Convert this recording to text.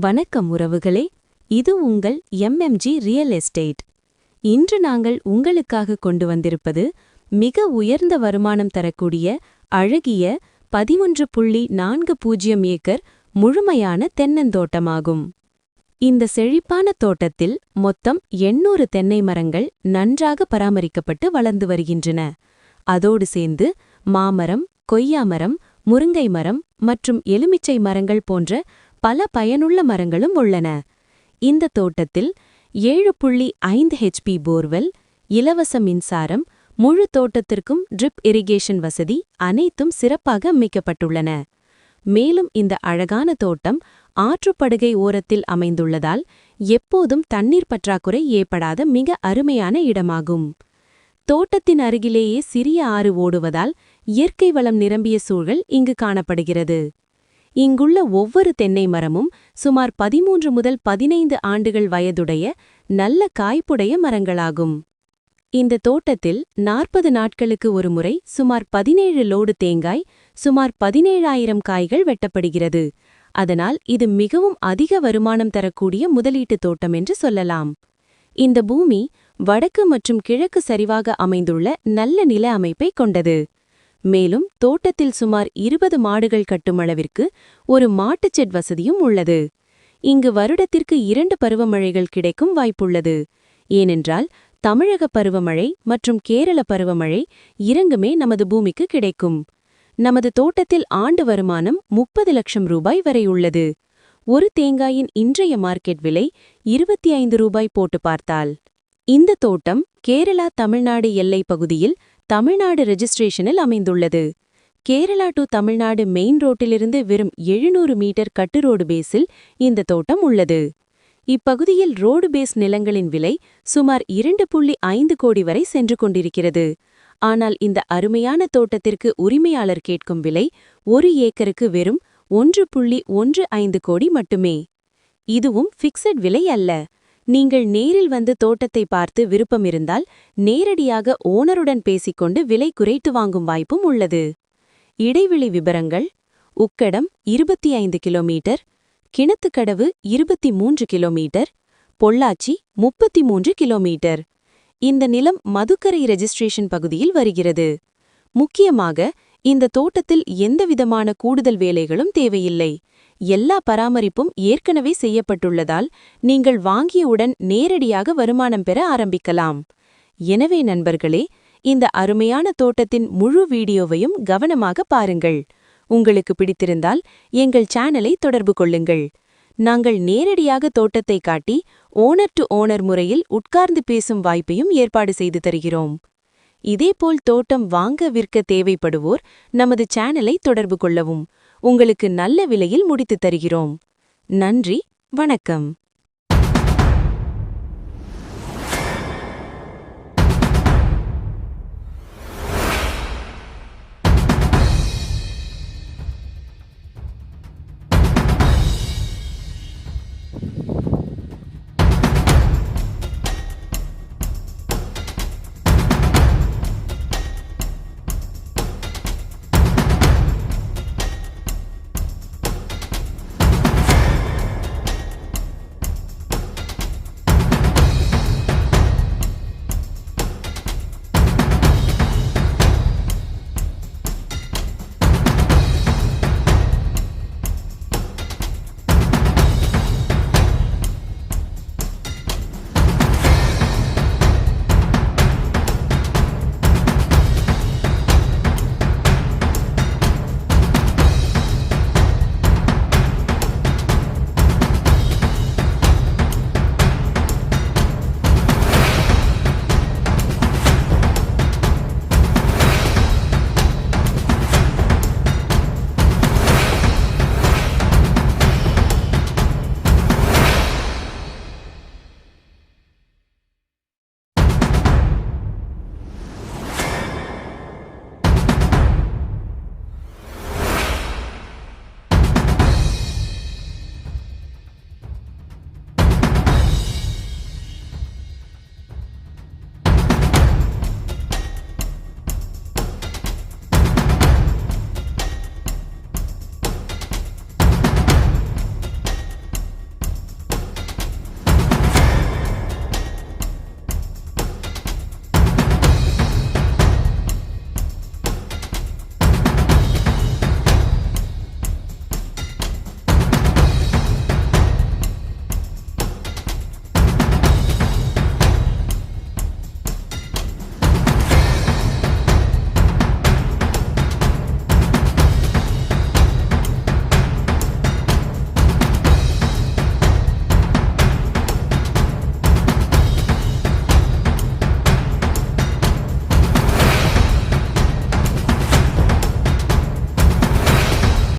வணக்கம் உறவுகளே, இது உங்கள் எம்எம்ஜி ரியல் எஸ்டேட். இன்று நாங்கள் உங்களுக்காக கொண்டு வந்திருப்பது மிக உயர்ந்த வருமானம் தரக்கூடிய அழகிய 11.40 ஏக்கர் முழுமையான தென்னந்தோட்டமாகும். இந்த செழிப்பான தோட்டத்தில் மொத்தம் 800 தென்னை மரங்கள் நன்றாக பராமரிக்கப்பட்டு வளர்ந்து வருகின்றன. அதோடு சேர்ந்து மாமரம், கொய்யாமரம், முருங்கை மரம் மற்றும் எலுமிச்சை மரங்கள் போன்ற பல பயனுள்ள மரங்களும் உள்ளன. இந்த தோட்டத்தில் 7.5 ஹெச்பி போர்வெல், இலவச மின்சாரம், முழு தோட்டத்திற்கும் ட்ரிப் இரிகேஷன் வசதி அனைத்தும் சிறப்பாக அமைக்கப்பட்டுள்ளன. மேலும் இந்த அழகான தோட்டம் ஆற்றுப்படுகை ஓரத்தில் அமைந்துள்ளதால் எப்போதும் தண்ணீர் பற்றாக்குறை ஏற்படாத மிக அருமையான இடமாகும். தோட்டத்தின் அருகிலேயே சிறிய ஆறு ஓடுவதால் இயற்கை வளம் நிரம்பிய சூழல் இங்கு காணப்படுகிறது. இங்குள்ள ஒவ்வொரு தென்னை மரமும் சுமார் 13 முதல் 15 ஆண்டுகள் வயதுடைய நல்ல காய்ப்புடைய மரங்களாகும். இந்த தோட்டத்தில் 40 நாட்களுக்கு ஒருமுறை சுமார் 17 லோடு தேங்காய், சுமார் 17,000 காய்கள் வெட்டப்படுகிறது. அதனால் இது மிகவும் அதிக வருமானம் தரக்கூடிய முதலீட்டு தோட்டம் என்று சொல்லலாம். இந்த பூமி வடக்கு மற்றும் கிழக்கு சரிவாக அமைந்துள்ள நல்ல நில அமைப்பை கொண்டது. மேலும் தோட்டத்தில் சுமார் 20 மாடுகள் கட்டுமளவிற்கு ஒரு மாட்டுச்செட் வசதியும் உள்ளது. இங்கு வருடத்திற்கு 2 பருவமழைகள் கிடைக்கும் வாய்ப்புள்ளது. ஏனென்றால் தமிழக பருவமழை மற்றும் கேரள பருவமழை இரண்டுமே நமது பூமிக்கு கிடைக்கும். நமது தோட்டத்தில் ஆண்டு வருமானம் 30 லட்சம் ரூபாய் வரை உள்ளது. ஒரு தேங்காயின் இன்றைய மார்க்கெட் விலை 25 ரூபாய் போட்டு பார்த்தால், இந்த தோட்டம் கேரளா தமிழ்நாடு எல்லை பகுதியில் தமிழ்நாடு ரெஜிஸ்ட்ரேஷனில் அமைந்துள்ளது. கேரளா டு தமிழ்நாடு மெயின் ரோட்டிலிருந்து வெறும் 700 மீட்டர் கட்டு ரோடு பேஸில் இந்த தோட்டம் உள்ளது. இப்பகுதியில் ரோடு பேஸ் நிலங்களின் விலை சுமார் 2.5 கோடி வரை சென்று கொண்டிருக்கிறது. ஆனால் இந்த அருமையான தோட்டத்திற்கு உரிமையாளர் கேட்கும் விலை 1 ஏக்கருக்கு வெறும் 1.15 கோடி மட்டுமே. இதுவும் ஃபிக்ஸட் விலை அல்ல. நீங்கள் நேரில் வந்து தோட்டத்தை பார்த்து விருப்பம் இருந்தால் நேரடியாக ஓனருடன் பேசிக்கொண்டு விலை குறைத்து வாங்கும் வாய்ப்பும் உள்ளது. இடைவெளி விபரங்கள்: Ukkadam 25 kilometre, Kinathukadavu 23 kilometre, Pollachi 33 kilometre. இந்த நிலம் மதுக்கரை ரெஜிஸ்ட்ரேஷன் பகுதியில் வருகிறது. முக்கியமாக இந்த தோட்டத்தில் எந்தவிதமான கூடுதல் வேலைகளும் தேவையில்லை. எல்லா பராமரிப்பும் ஏற்கனவே செய்யப்பட்டுள்ளதால் நீங்கள் வாங்கியவுடன் நேரடியாக வருமானம் பெற ஆரம்பிக்கலாம். எனவே நண்பர்களே, இந்த அருமையான தோட்டத்தின் முழு வீடியோவையும் கவனமாக பாருங்கள். உங்களுக்கு பிடித்திருந்தால் எங்கள் சேனலை தொடர்பு கொள்ளுங்கள். நாங்கள் நேரடியாக தோட்டத்தை காட்டி ஓனர் டு ஓனர் முறையில் உட்கார்ந்து பேசும் வாய்ப்பையும் ஏற்பாடு செய்து தருகிறோம். இதேபோல் தோட்டம் வாங்க விற்க தேவைப்படுவோர் நமது சேனலை தொடர்பு கொள்ளவும். உங்களுக்கு நல்ல விலையில் முடித்துத் தருகிறோம். நன்றி, வணக்கம்.